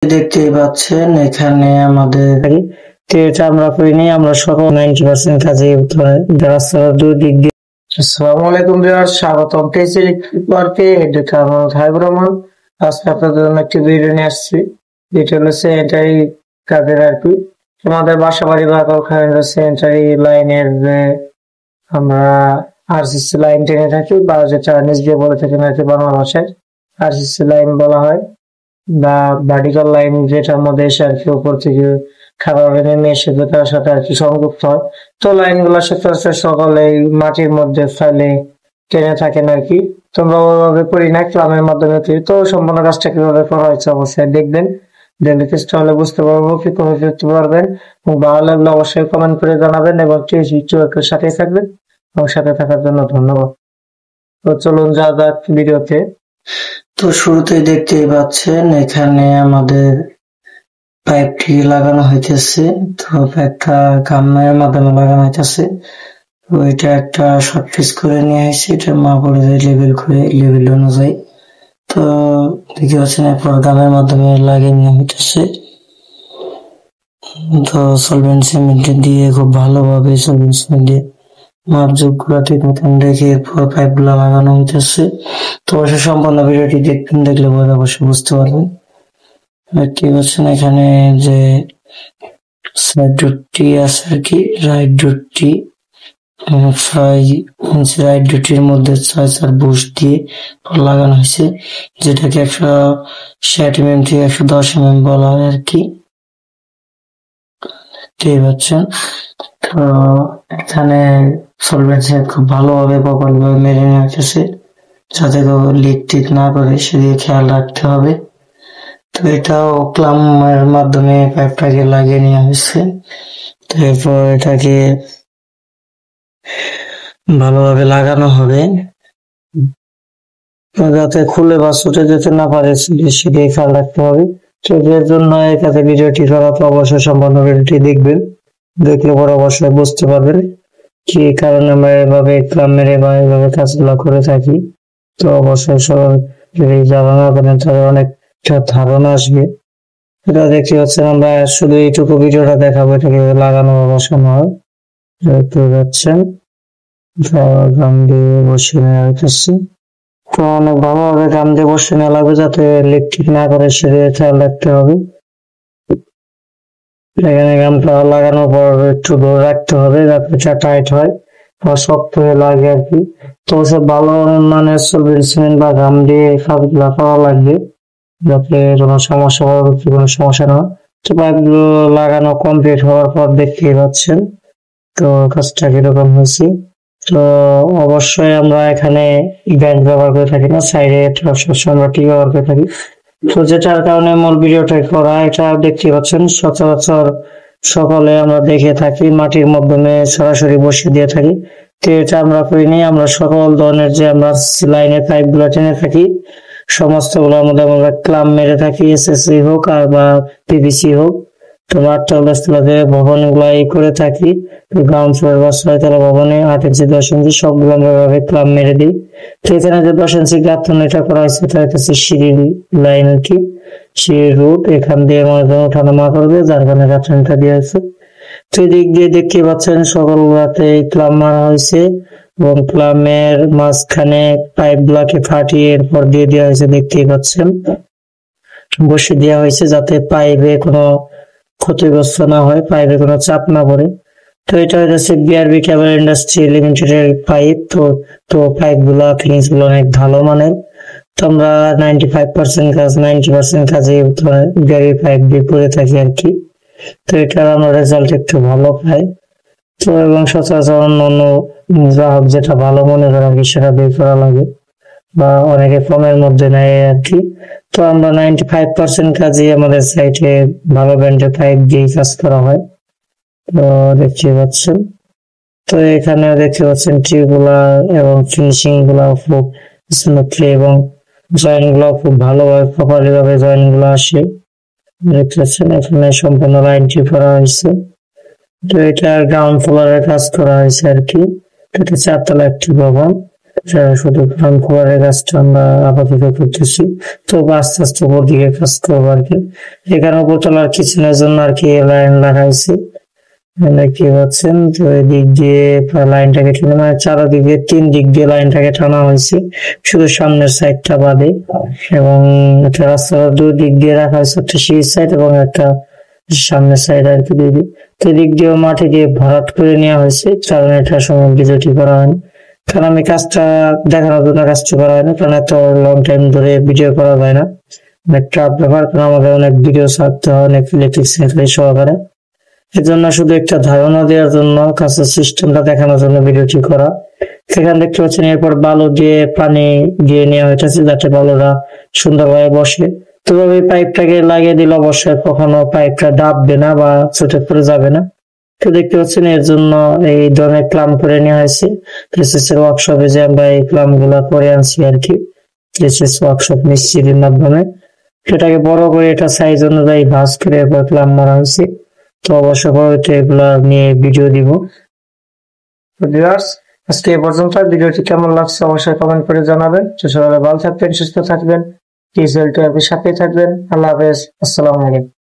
দেখতেই পাচ্ছেন এখানে আমাদের এটা আমরা করিনি, আমরা সকল 90% কাজে রাস্তার দুই দিক দিয়ে। আসসালামু আলাইকুম ভিউয়ার্স, স্বাগতম টিএসসি ইলেকট্রিক ওয়ার্কে। এটা আমার হাবিবুর রহমান। আজকে আপনাদের জন্য একটি ভিডিও নিয়ে আসছি। এটা হলো সেন্টারি কাজের আর কি। আমাদের বাসা বাড়ি বা কলকারখানার সেন্টারি লাইনের আমরা আরসিসি লাইন টেনে থাকি, বা যেটা নিজ দিয়ে বলে থাকেন আর কি বাংলা ভাষায় আরসিসি লাইন বলা হয়, বা ভার্টিক্যাল লাইন, যেটার মধ্যে এসে আর কি উপর থেকে খাবার নেমে এসে তার সাথে আর কি সংযুক্ত হয়। তো লাইন গুলা সচরাচর সকলে মাটির মধ্যে ফেলে টেনে থাকেন আর কি। তোমরা ওইভাবে করি না, ক্লামের মাধ্যমে তৈরি। তো সম্পূর্ণ কাজটা কিভাবে করা হয়েছে অবশ্যই দেখবেন, দেখলে চেষ্টা হলে বুঝতে পারবো কি করে করতে পারবেন। এবং ভালো লাগলে অবশ্যই কমেন্ট করে জানাবেন, এবং টিএসসি সাথেই থাকবেন। এবং সাথে থাকার জন্য ধন্যবাদ। তো চলুন যা যাক ভিডিওতে। তো শুরুতেই দেখতেই পাচ্ছেন এখানে আমাদের পাইপটি লাগানো হইতেছে। তো পাইপটা কামের মাধ্যমে লাগানো হইতেছে। তো এটা একটা শর্ট পিস করে নিয়ে আসছে, এটা মাপ অনুযায়ী লেবেল করে, লেবেল অনুযায়ী। তো দেখতে পাচ্ছেন এরপর গামের মাধ্যমে লাগিয়ে নেওয়া হইতেছে। তো সলভেন্ট সিমেন্ট দিয়ে খুব ভালোভাবে সলভেন্ট সিমেন্ট দিয়ে মাপ যোগ গুলা ঠিক মতন রেখে এরপর পাইপ গুলা লাগানো হইতেছে। তো অবশ্যই সম্পূর্ণ ভিডিওটি দেখবেন, দেখলে পরে অবশ্যই বুঝতে পারবেন। দেখতে পাচ্ছেন এখানে যে সাইড ডটটি আছে আর কি, রাইট ডটটি 6 ইঞ্চি রাইট ডটির মধ্যে 6 বুশ দিয়ে লাগানো হয়েছে, যেটাকে 160 mm থেকে 110 mm বলা হয় আর কি। দেখতেই পাচ্ছেন। তো এখানে সলভেন্ট খুব ভালোভাবে প্রপারভাবে মেরে নেওয়া হচ্ছে, যাতে লিক টিক না করে সেদিকে খেয়াল রাখতে হবে। তো এটাও ক্লামের মাধ্যমে পাইপটাকে লাগিয়ে নেওয়া হয়েছে। তো এরপর এটাকে ভালোভাবে লাগানো হবে, যাতে খুলে বা ছুটে যেতে না পারে সেদিকে খেয়াল রাখতে হবে। তো এর জন্য এটাতে ভিডিওটি করা, তো অবশ্যই সম্পূর্ণ ভিডিওটি দেখবেন, দেখলে পরে অবশ্যই বুঝতে পারবেন কি কারণে আমরা এভাবে ক্লাম মেরে বা এভাবে কাজগুলো করে থাকি। তো অবশ্যই সবাই যদি যারা না করেন তাদের অনেকটা ধারণা আসবে। এটা দেখতে পাচ্ছেন, আমরা শুধু এইটুকু ভিডিওটা দেখাবো, এটাকে লাগানো বা বসানো হয়। দেখতে পাচ্ছেন গাম দিয়ে বসিয়ে নেওয়া হচ্ছে। তো অনেক ভালোভাবে গাম দিয়ে বসিয়ে নেওয়া লাগবে, যাতে লিক ঠিক না করে সেদিকে খেয়াল রাখতে হবে। এখানে গামটা লাগানোর পর একটু ধরে রাখতে হবে, যাতে এটা টাইট হয় বা শক্ত হয়ে লাগে আর কি। তো সব ভালো মানের সলভেন্ট সিমেন্ট বা গাম দিয়ে কাজগুলো করা লাগবে, যাতে কোনো সমস্যা, পরবর্তী কোনো সমস্যা না হয়। তো পাইপগুলো লাগানো কমপ্লিট হওয়ার পর দেখতেই পাচ্ছেন তো কাজটা কিরকম হয়েছে। তো অবশ্যই আমরা এখানে ব্যান্ড ব্যবহার করে থাকি না, সাইডে সবসময় আমরা টি ব্যবহার করে থাকি। তো যেটার কারণে মূল ভিডিওটা করা, এটা দেখতে পাচ্ছেন সচরাচর সকলে আমরা দেখে থাকি মাটির মাধ্যমে সরাসরি বসিয়ে দিয়ে থাকি। তো এটা আমরা করিনি, আমরা সকল ধরনের যে আমরা লাইনের পাইপ গুলো টেনে থাকি সমস্ত গুলোর মধ্যে আমরা ক্লাম মেরে থাকি, এসএসসি হোক আর বা পিভিসি হোক। তো 8 তলা ভবন গুলাই করে থাকি, গ্রাউন্ড ফ্লোর বা 6 তলা ভবনে 8 ইঞ্চি 10 ইঞ্চি সবগুলো আমরা এভাবে ক্লাম মেরে দিই। তো এখানে যে 10 ইঞ্চি গাঁথন এটা করা হয়েছে, এটা হচ্ছে সিঁড়ির লাইন আর কি, সিঁড়ির রুট এখান দিয়ে আমাদের ওঠানামা করবে, যার কারণে গাঁথনটা দেওয়া হয়েছে। তো এদিক দিয়ে দেখতে পাচ্ছেন সকল গুলাতে ক্লাম মারা হয়েছে, এবং ক্লামের মাঝখানে পাইপ গুলাকে ফাটিয়ে এরপর দিয়ে দেওয়া হয়েছে, দেখতেই পাচ্ছেন বসে দেওয়া হয়েছে, যাতে পাইপে কোনো ক্ষতিগ্রস্ত না হয়, পাইপে কোনো চাপ না পড়ে। তো এটা হচ্ছে বিআরবি কেবল ইন্ডাস্ট্রি লিমিটেড এর পাইপ। তো পাইপ গুলা ফিনিশ গুলো অনেক ভালো মানের। তো আমরা 95% কাজ 90% কাজে বিআরবি পাইপ দিয়ে করে থাকি আর কি। তো এটার আমরা রেজাল্ট একটু ভালো পাই। তো এবং সচরাচর অন্য গ্রাহক যেটা ভালো মনে করে আর কি সেটা বের করা লাগে, বা অনেকে কমের মধ্যে নেয় আর কি। তো আমরা 95% কাজে আমাদের সাইটে ভালো ব্র্যান্ডের পাইপ দিয়ে কাজ করা হয়। তো দেখতে পাচ্ছেন, তো এখানে দেখতে পাচ্ছেন ট্রি গুলা এবং ফিনিশিং গুলা খুব স্মুথলি, এবং জয়েন্ট গুলা খুব ভালোভাবে প্রপারলি ভাবে জয়েন্ট গুলা আসে। দেখতে পাচ্ছেন এখানে সম্পূর্ণ লাইন টি করা হয়েছে। তো এটা গ্রাউন্ড ফ্লোরের কাজ করা হয়েছে আর কি। এটা 4 তলা একটি ভবন। শুধু ফ্রন্ট কভারের কাজটা আমরা আপাতত করতেছি। তো আস্তে আস্তে উপর দিকে কাজ করবো আর কি। এখানে উপরতলার কিচেনের জন্য আর কি লাইন লাগাইছি, দেখতে পাচ্ছেন। তো এই দিক দিয়ে লাইনটাকে টেনে, মানে চারদিক দিয়ে 3 দিক দিয়ে লাইনটাকে টানা হয়েছে, শুধু সামনের সাইডটা বাদে। এবং একটা রাস্তার 2 দিক দিয়ে রাখা হয়েছে, একটা সিঁড়ির সাইড এবং একটা সামনের সাইড আর কি দিদি। তো দিক দিয়েও মাটি দিয়ে ভরাট করে নেওয়া হয়েছে, কারণ এটার সময় ভিডিওটি করা হয়নি। কারণ আমি কাজটা দেখানোর জন্য কাজটা করা হয়নি, কারণ এত লং টাইম ধরে ভিডিও করা যায় না, অনেক টাফ ব্যাপার। কারণ আমাদের অনেক ভিডিও ছাড়তে হয়, অনেক ইলেকট্রিক সহকারে। এজন্য শুধু একটা ধারণা দেওয়ার জন্য, কাছের সিস্টেমটা দেখানোর জন্য ভিডিওটি করা। সেখানে দেখতে পাচ্ছেন এরপর বালু দিয়ে পানি দিয়ে নেওয়া হয়েছে, যাতে বালুরা সুন্দরভাবে বসে। তো এই পাইপটাকে লাগিয়ে দিলে অবশ্যই কখনো পাইপটা ডাববে না বা ছোট করে যাবে না। তো দেখতে পাচ্ছেন এর জন্য এই ধরনের ক্লাম করে নেওয়া হয়েছে। এসএস এর ওয়ার্কশপে যে আমরা এই ক্লাম গুলা করে আনছি আর কি, এসএস ওয়ার্কশপ মিস্ত্রির মাধ্যমে। সেটাকে বড় করে এটা সাইজ অনুযায়ী ভাঁজ করে এরপর ক্লাম মারা হয়েছে। তো অবশ্যই পরবর্তী এগুলা নিয়ে ভিডিও দিব। আজকে এই পর্যন্ত। ভিডিওটি কেমন লাগছে অবশ্যই কমেন্ট করে জানাবেন। তো সবাই ভালো থাকবেন, সুস্থ থাকবেন, সাথেই থাকবেন। আল্লাহ হাফেজ, আসসালামু আলাইকুম।